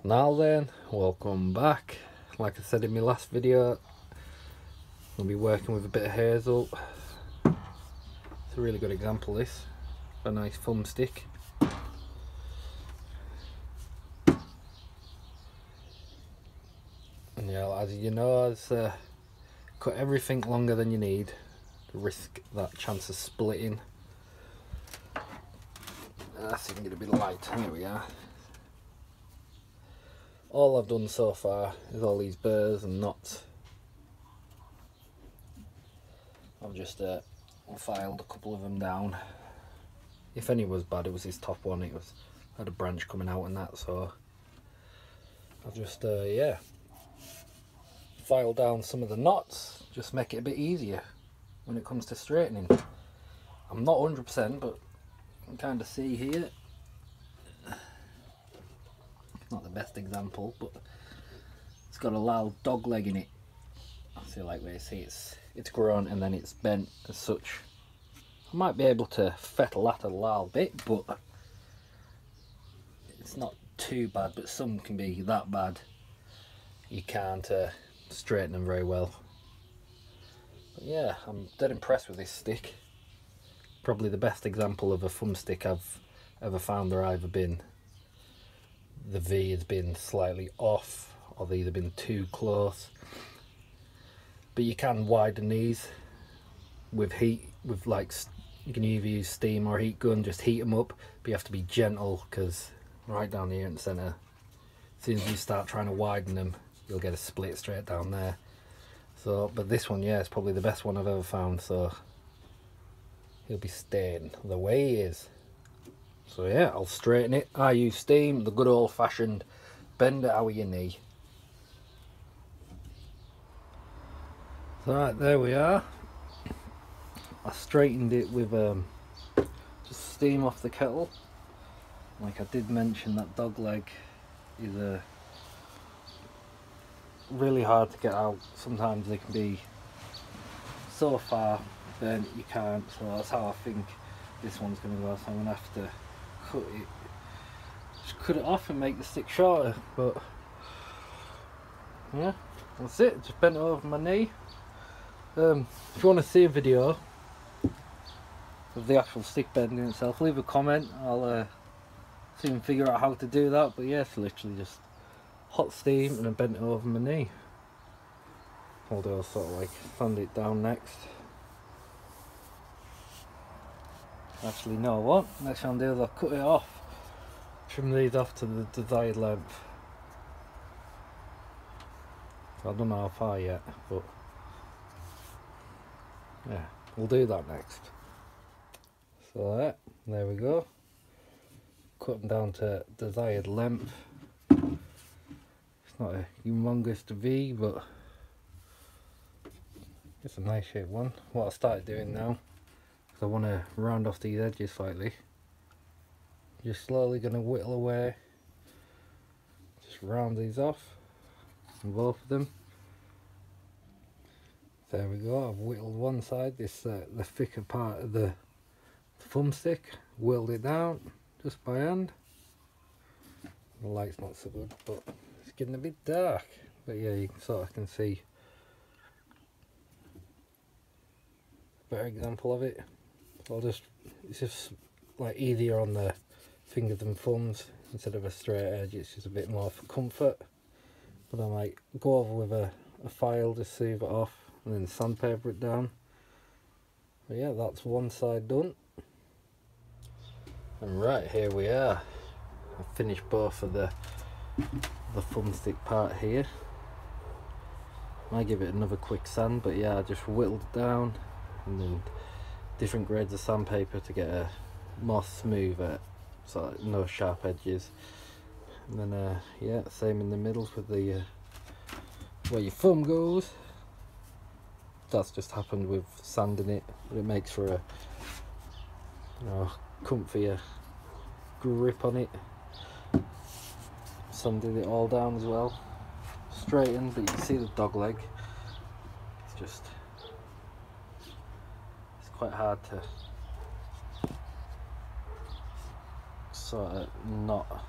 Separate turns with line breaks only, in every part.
Now then, welcome back. Like I said in my last video, I'll be working with a bit of Hazel. It's a really good example, this. A nice thumbstick. And yeah, as you know, cut everything longer than you need to risk that chance of splitting. That's even going to be light. Here we are. All I've done so far is all these burrs and knots. I've just filed a couple of them down. If any was bad, it was this top one. It had a branch coming out and that, so I've just yeah, filed down some of the knots, just make it a bit easier when it comes to straightening. I'm not 100%, but you can kind of see here. Not the best example, but it's got a loud dog leg in it. See, like where you see it's grown and then it's bent as such. I might be able to fettle that a little bit, but it's not too bad. But some can be that bad you can't straighten them very well. But yeah, I'm dead impressed with this stick. Probably the best example of a thumbstick I've ever found there either been. The V has been slightly off, or they've either been too close. But you can widen these with heat, with like, you can either use steam or heat gun, just heat them up, but you have to be gentle, because right down here in the centre, as soon as you start trying to widen them, you'll get a split straight down there. So, but this one, yeah, it's probably the best one I've ever found, so he'll be staying the way he is. So yeah, I'll straighten it. I use steam, the good old fashioned bend it out with your knee. So right, there we are. I straightened it with just steam off the kettle. Like I did mention, that dog leg is really hard to get out. Sometimes they can be so far bent you can't, so that's how I think this one's going to go. So I'm going to have to cut it off and make the stick shorter. But yeah, that's it. Just bent it over my knee. If you want to see a video of the actual stick bending itself, leave a comment. I'll see and figure out how to do that. But yeah, it's literally just hot steam and then bent it over my knee. I'll do a sort of like sand it down next. Actually, no, what? Next thing I'll do is I'll cut it off. Trim these off to the desired length. I don't know how far yet, but yeah, we'll do that next. So yeah, there we go. Cut them down to desired length. It's not a humongous V, but it's a nice shaped one. What I started doing now, I want to round off these edges slightly. Just slowly going to whittle away. Just round these off, both of them. There we go. I've whittled one side. This the thicker part of the thumbstick. Whittled it down just by hand. The light's not so good, but it's getting a bit dark. But yeah, you can see a better example of it. It's just like easier on the fingers and thumbs instead of a straight edge. It's just a bit more for comfort. But I might go over with a file to smooth it off and then sandpaper it down. But yeah, that's one side done. And right, here we are. I've finished both of the thumbstick part here. I give it another quick sand, but yeah, I just whittled it down and then different grades of sandpaper to get a more smoother, so no sharp edges. And then yeah, same in the middle with the where your thumb goes. That's just happened with sanding it, but it makes for a comfier grip on it. Sanded it all down as well, straightened, but you can see the dog leg. It's quite hard to sort of not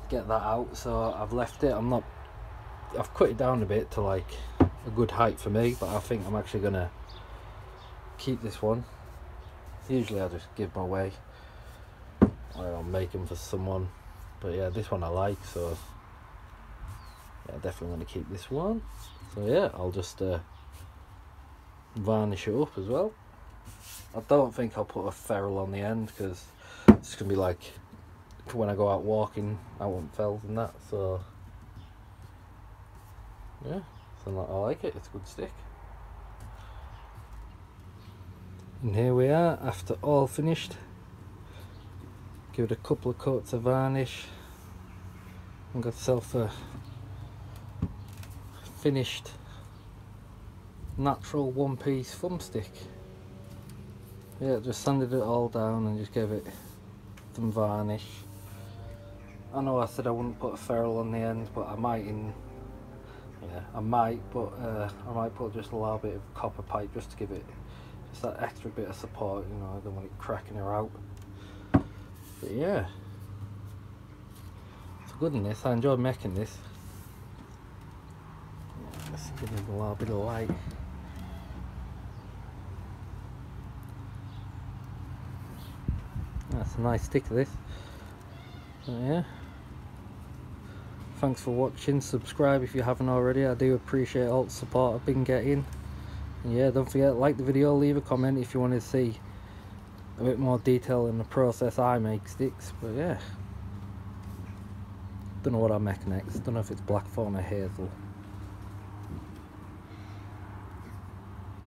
get that out, so I've left it. I've cut it down a bit to like a good height for me, but I think I'm actually gonna keep this one. Usually I just give my way, or I'll make them for someone, but yeah, this one I like, so yeah, definitely gonna keep this one. So yeah, I'll just varnish it up as well. I don't think I'll put a ferrule on the end because it's gonna be like for when I go out walking, I want fells and that. So yeah, so I like it. It's a good stick. And here we are after all finished. Give it a couple of coats of varnish and got myself a finished natural one-piece thumbstick. Yeah, just sanded it all down and just gave it some varnish. I know I said I wouldn't put a ferrule on the end, but I might I might put just a little bit of copper pipe just to give it just that extra bit of support, you know. I don't want it cracking her out. But yeah, it's good in this. I enjoy making this. Yeah, let's give it a little bit of light. That's a nice stick of this. So yeah, thanks for watching. Subscribe if you haven't already. I do appreciate all the support I've been getting. And yeah, don't forget, like the video, leave a comment if you want to see a bit more detail in the process I make sticks. But yeah, don't know what I'll make next. Don't know if it's blackthorn or hazel.